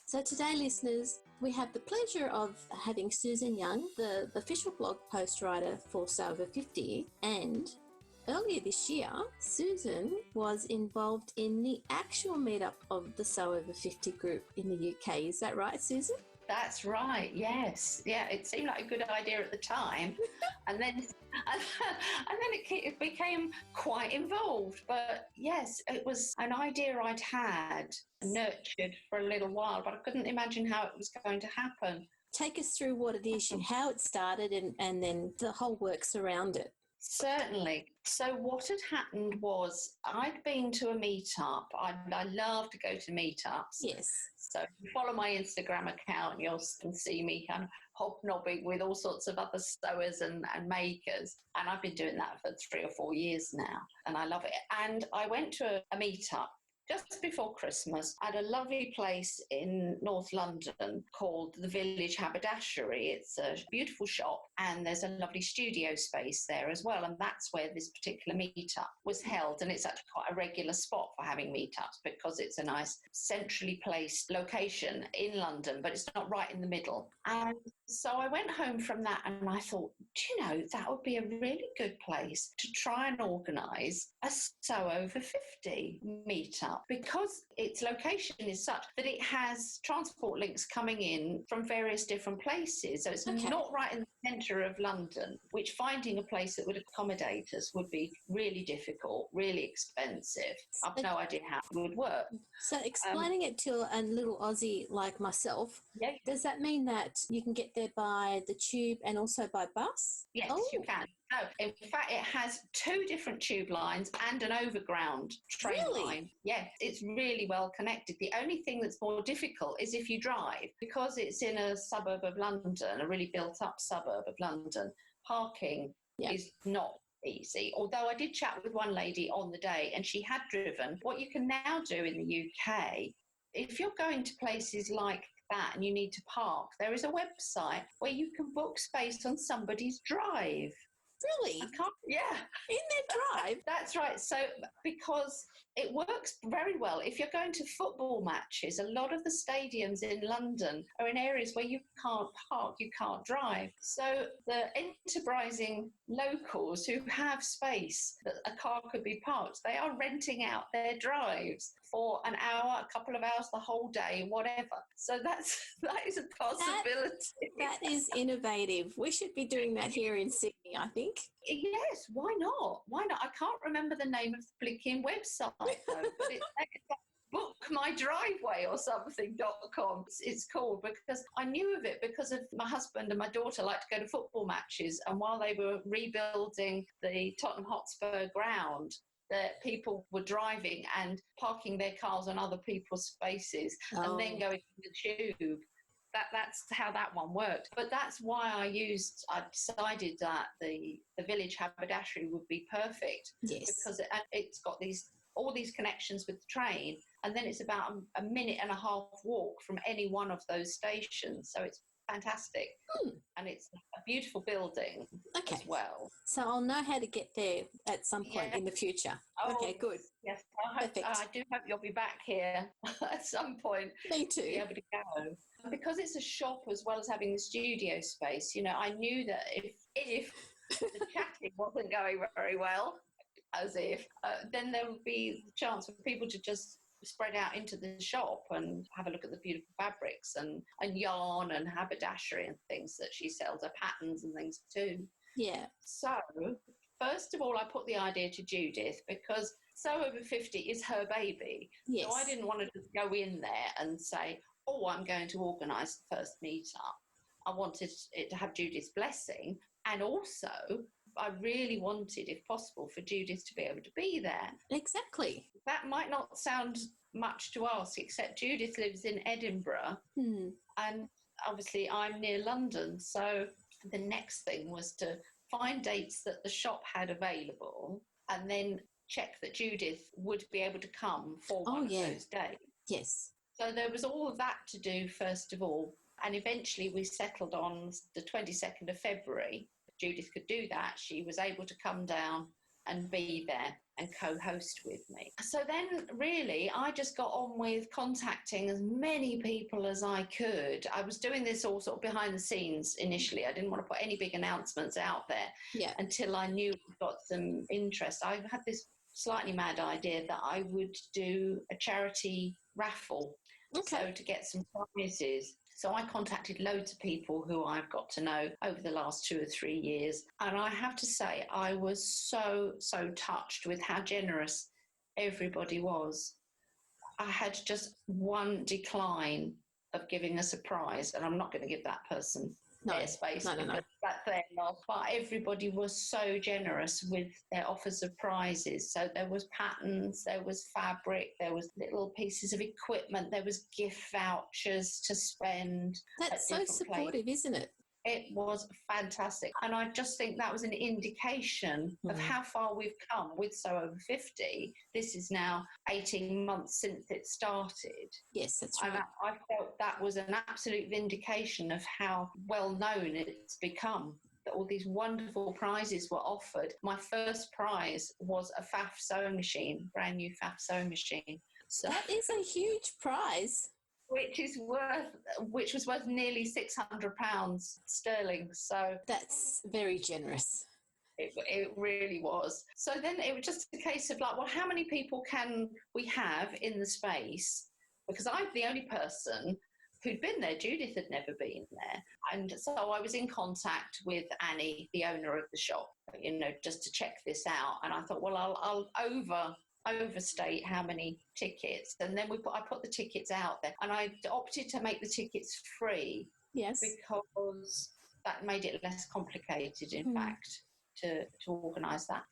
So today, listeners, we have the pleasure of having Susan Young, the official blog post writer for Sewover50, and earlier this year, Susan was involved in the actual meetup of the Sewover50 group in the UK. Is that right, Susan? That's right, yes. Yeah, it seemed like a good idea at the time. and then it became quite involved. But yes, it was an idea I'd had, nurtured for a little while, but I couldn't imagine how it was going to happen. Take us through what it is, how it started, and then the whole works around it. Certainly. So what had happened was I'd been to a meetup. I love to go to meetups. Yes. So if you follow my Instagram account, you can see me kind of hobnobbing with all sorts of other sewers and makers. And I've been doing that for 3 or 4 years now, and I love it. And I went to a meetup just before Christmas at a lovely place in North London called the Village Haberdashery. It's a beautiful shop and there's a lovely studio space there as well. And that's where this particular meetup was held. And it's actually quite a regular spot for having meetups because it's a nice centrally placed location in London, but it's not right in the middle. And so I went home from that and I thought, do you know, that would be a really good place to try and organise a Sewover50 meetup, because its location is such that it has transport links coming in from various different places. So it's not right in the centre of London, which finding a place that would accommodate us would be really difficult, really expensive. I've no idea how it would work. So explaining it to a little Aussie like myself, does that mean that you can get there by the tube and also by bus? Yes, you can. No, in fact, it has 2 different tube lines and an overground train line. Yes, it's really well connected. The only thing that's more difficult is if you drive, because it's in a suburb of London, a really built-up suburb of London. Parking is not easy. Although I did chat with one lady on the day and she had driven. What you can now do in the UK, if you're going to places like that and you need to park, there is a website where you can book space on somebody's drive. Really? Yeah. In their drive? That's right. So because it works very well. If you're going to football matches, a lot of the stadiums in London are in areas where you can't park, you can't drive. So the enterprising locals who have space that a car could be parked, they are renting out their drives for an hour, a couple of hours, the whole day, whatever. So that is a possibility. That is innovative. We should be doing that here in Sydney, I think. Yes, why not? Why not? I can't remember the name of the blinking website, though, but it's bookmydriveway or something.com it's called, because I knew of it because of my husband and my daughter like to go to football matches, and while they were rebuilding the Tottenham Hotspur ground, that people were driving and parking their cars on other people's spaces and then going to the tube. That's how that one worked. But that's why I decided that the Village Haberdashery would be perfect. Yes. Because it's got all these connections with the train, and then it's about a minute and a half walk from any one of those stations. So it's fantastic. And it's a beautiful building as well. So I'll know how to get there at some point in the future. Okay, good. Yes, I do hope you'll be back here at some point. Me too. To be able to go. Because it's a shop as well as having the studio space, you know, I knew that if the chatting wasn't going very well, then there would be the chance for people to just spread out into the shop and have a look at the beautiful fabrics and yarn and haberdashery and things that she sells, her patterns and things too. Yeah. So first of all, I put the idea to Judith because Sewover50 is her baby. Yes. So I didn't want to just go in there and say, I'm going to organise the first meetup. I wanted it to have Judith's blessing, and also I really wanted, if possible, for Judith to be able to be there. Exactly. That might not sound much to ask, except Judith lives in Edinburgh, and obviously I'm near London. So the next thing was to find dates that the shop had available and then check that Judith would be able to come for one of those days. Yes. So there was all of that to do, first of all. And eventually we settled on the 22nd of February. Judith could do that. She was able to come down and be there and co-host with me. So then really I just got on with contacting as many people as I could. I was doing this all sort of behind the scenes initially. I didn't want to put any big announcements out there until I knew we got some interest. I had this slightly mad idea that I would do a charity raffle. Okay. So to get some prizes. So I contacted loads of people who I've got to know over the last 2 or 3 years. And I have to say, I was so touched with how generous everybody was. I had just one decline of giving a surprise, and I'm not going to give that person airspace. No. That's their loss. But everybody was so generous with their offers of prizes. So there was patterns, there was fabric, there was little pieces of equipment, there was gift vouchers to spend. That's so supportive, isn't it? It was fantastic. And I just think that was an indication of how far we've come with Sewover50. This is now 18 months since it started. Yes, that's right. And I felt that was an absolute vindication of how well known it's become, that all these wonderful prizes were offered. My first prize was a Pfaff sewing machine, brand new Pfaff sewing machine. So that is a huge prize. Which was worth nearly £600 sterling. So that's very generous. It really was. So then it was just a case of like, well, how many people can we have in the space? Because I'm the only person who'd been there. Judith had never been there. And so I was in contact with Annie, the owner of the shop, just to check this out. And I thought, well, I'll overstate how many tickets, and then I put the tickets out there, and I opted to make the tickets free. Yes, because that made it less complicated, in fact, to organise that.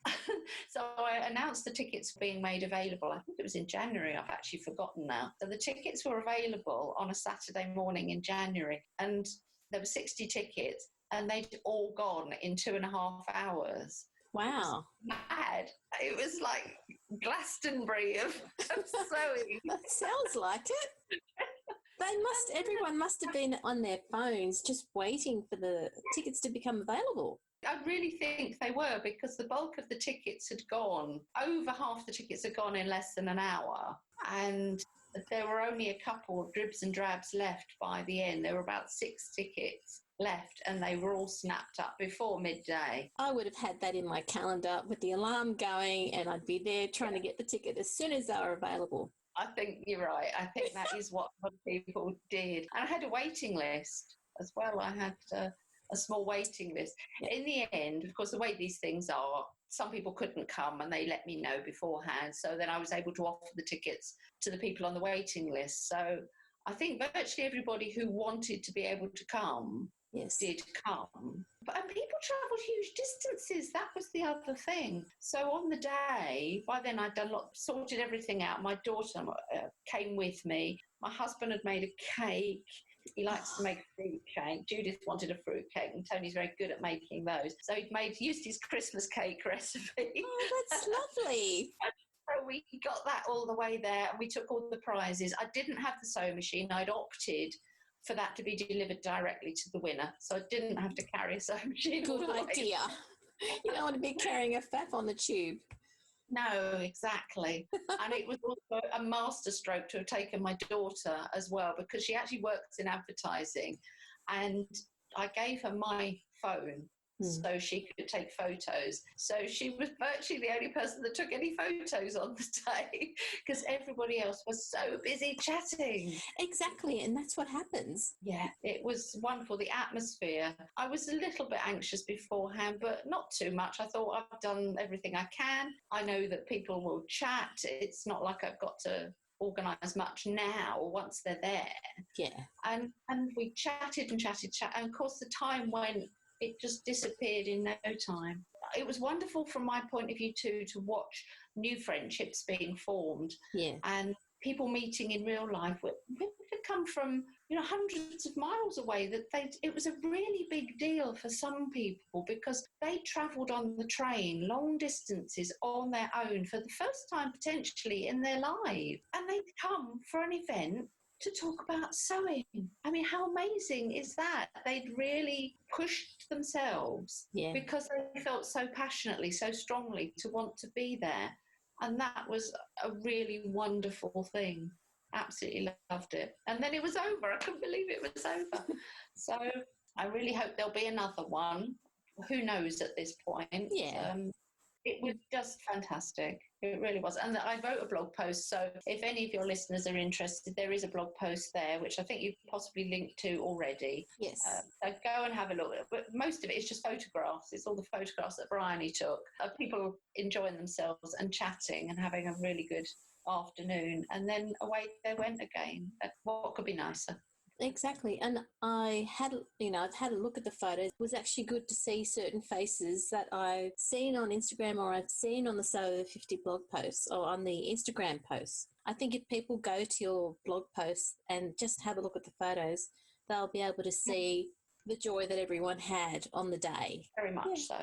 So I announced the tickets being made available. I think it was in January. I've actually forgotten now. So the tickets were available on a Saturday morning in January, and there were 60 tickets, and they'd all gone in 2.5 hours. Wow. It was mad. It was like Glastonbury of sewing. That sounds like it. Everyone must have been on their phones just waiting for the tickets to become available. I really think they were, because the bulk of the tickets had gone. Over half the tickets had gone in less than an hour. And there were only a couple of dribs and drabs left by the end. There were about 6 tickets left, and they were all snapped up before midday. I would have had that in my calendar with the alarm going, and I'd be there trying to get the ticket as soon as they were available. I think you're right. I think that is what people did. And I had a waiting list as well. I had a small waiting list. In the end, of course, the way these things are, some people couldn't come and they let me know beforehand. So then I was able to offer the tickets to the people on the waiting list. So I think virtually everybody who wanted to be able to come did come. And people travelled huge distances. That was the other thing. So on the day, by then I'd sorted everything out. My daughter came with me. My husband had made a cake. He likes to make a fruit cake. Judith wanted a fruit cake, and Tony's very good at making those. So he'd used his Christmas cake recipe. Oh, that's lovely. So we got that all the way there, and we took all the prizes. I didn't have the sewing machine. I'd opted for that to be delivered directly to the winner, so I didn't have to carry a sewing machine. Good idea. You don't want to be carrying a faff on the tube. No, exactly. And it was also a masterstroke to have taken my daughter as well, because she actually works in advertising, and I gave her my phone so she could take photos. So she was virtually the only person that took any photos on the day, because everybody else was so busy chatting. Exactly, and that's what happens. Yeah, it was wonderful, the atmosphere. I was a little bit anxious beforehand, but not too much. I thought I've done everything I can. I know that people will chat. It's not like I've got to organise much now once they're there. Yeah. And we chatted, and of course the time went. It just disappeared in no time. It was wonderful from my point of view too, to watch new friendships being formed, and people meeting in real life. People could come from hundreds of miles away. It was a really big deal for some people, because they travelled on the train long distances on their own for the first time potentially in their life, and they'd come for an event to talk about sewing. I mean, how amazing is that? They'd really pushed themselves because they felt so passionately, so strongly to want to be there. And that was a really wonderful thing. Absolutely loved it. And then it was over. I couldn't believe it was over. So I really hope there'll be another one. Who knows at this point? Yeah. It was just fantastic. It really was. And I wrote a blog post. So if any of your listeners are interested, there is a blog post there, which I think you've possibly linked to already. Yes. So go and have a look. But most of it is just photographs. It's all the photographs that Bryony took of people enjoying themselves and chatting and having a really good afternoon. And then away they went again. What could be nicer? Exactly. And I've had a look at the photos. It was actually good to see certain faces that I've seen on Instagram or I've seen on the Sewover50 blog posts or on the Instagram posts. I think if people go to your blog posts and just have a look at the photos, they'll be able to see the joy that everyone had on the day. Very much so.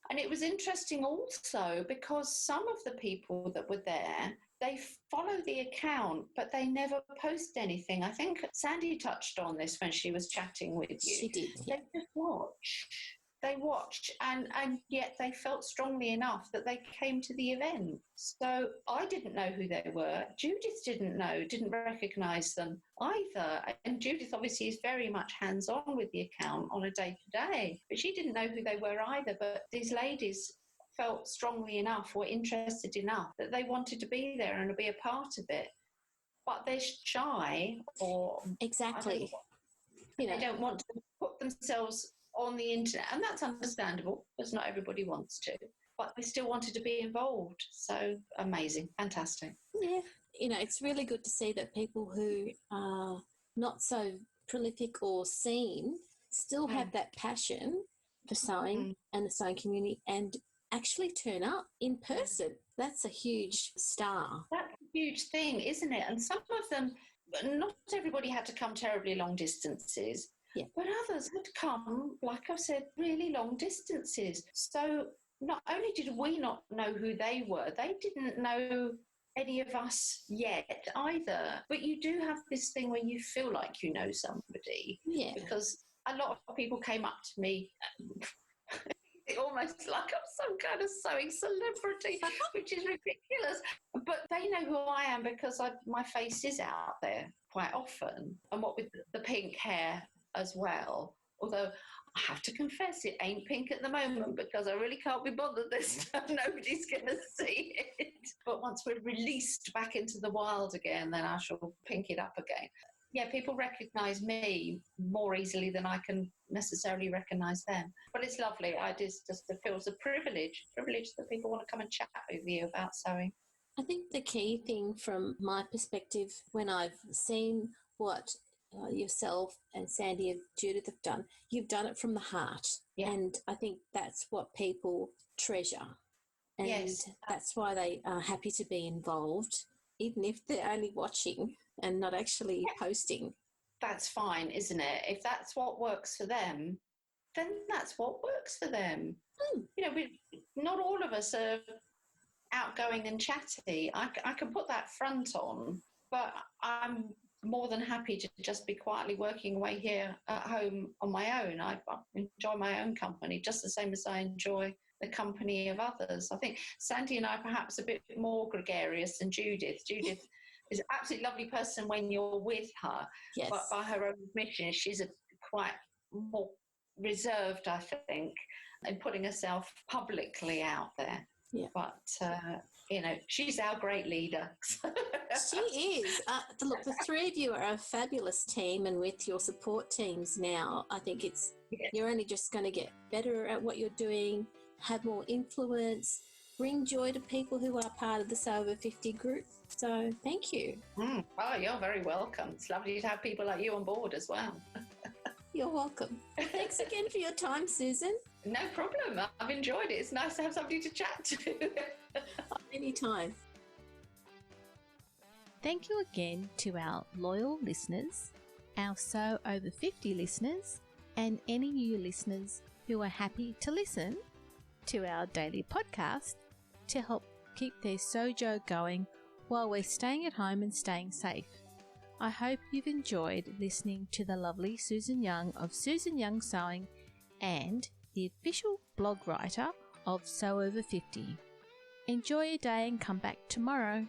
And it was interesting also because some of the people that were there, they follow the account, but they never post anything. I think Sandy touched on this when she was chatting with you. She did. Yeah. They just watch. They watched, and yet they felt strongly enough that they came to the event. So I didn't know who they were. Judith didn't recognise them either. And Judith obviously is very much hands-on with the account on a day-to-day, but she didn't know who they were either. But these ladies felt strongly enough, were interested enough that they wanted to be there and to be a part of it. But they're shy, or exactly, they don't want to put themselves on the internet, and that's understandable because not everybody wants to, but they still wanted to be involved. So amazing, fantastic. Yeah, it's really good to see that people who are not so prolific or seen still have that passion for sewing and the sewing community and actually turn up in person. That's a huge star. That's a huge thing, isn't it? And some of them, not everybody had to come terribly long distances. Yeah. But others had come, like I said, really long distances. So not only did we not know who they were, they didn't know any of us yet either. But you do have this thing when you feel like you know somebody. Yeah. Because a lot of people came up to me almost like I'm some kind of sewing celebrity, which is ridiculous. But they know who I am because my face is out there quite often. And what with the pink hair as well, although I have to confess it ain't pink at the moment because I really can't be bothered this time. Nobody's going to see it. But once we're released back into the wild again, then I shall pink it up again. Yeah, people recognise me more easily than I can necessarily recognise them. But it's lovely. It feels a privilege that people want to come and chat with you about sewing. I think the key thing from my perspective when I've seen what yourself and Sandy and Judith have done, you've done it from the heart. Yeah. And I think that's what people treasure. And that's why they are happy to be involved, even if they're only watching and not actually posting. That's fine, isn't it? If that's what works for them, then that's what works for them. Not all of us are outgoing and chatty. I can put that front on, but I'm more than happy to just be quietly working away here at home on my own. I enjoy my own company just the same as I enjoy the company of others. I think Sandy and I are perhaps a bit more gregarious than Judith. Judith is an absolutely lovely person when you're with her, but by her own admission, she's quite more reserved, I think, in putting herself publicly out there. Yeah. But, she's our great leader. She is. Look, the three of you are a fabulous team, and with your support teams now, I think you're only just going to get better at what you're doing, have more influence, bring joy to people who are part of the Sewover50 group. So thank you. Oh, you're very welcome. It's lovely to have people like you on board as well. You're welcome. Thanks again for your time, Susan. No problem. I've enjoyed it. It's nice to have somebody to chat to. Anytime. Thank you again to our loyal listeners, our Sewover50 listeners, and any new listeners who are happy to listen to our daily podcast to help keep their sojo going while we're staying at home and staying safe. I hope you've enjoyed listening to the lovely Susan Young of Susan Young Sewing and the official blog writer of Sewover50. Enjoy your day and come back tomorrow.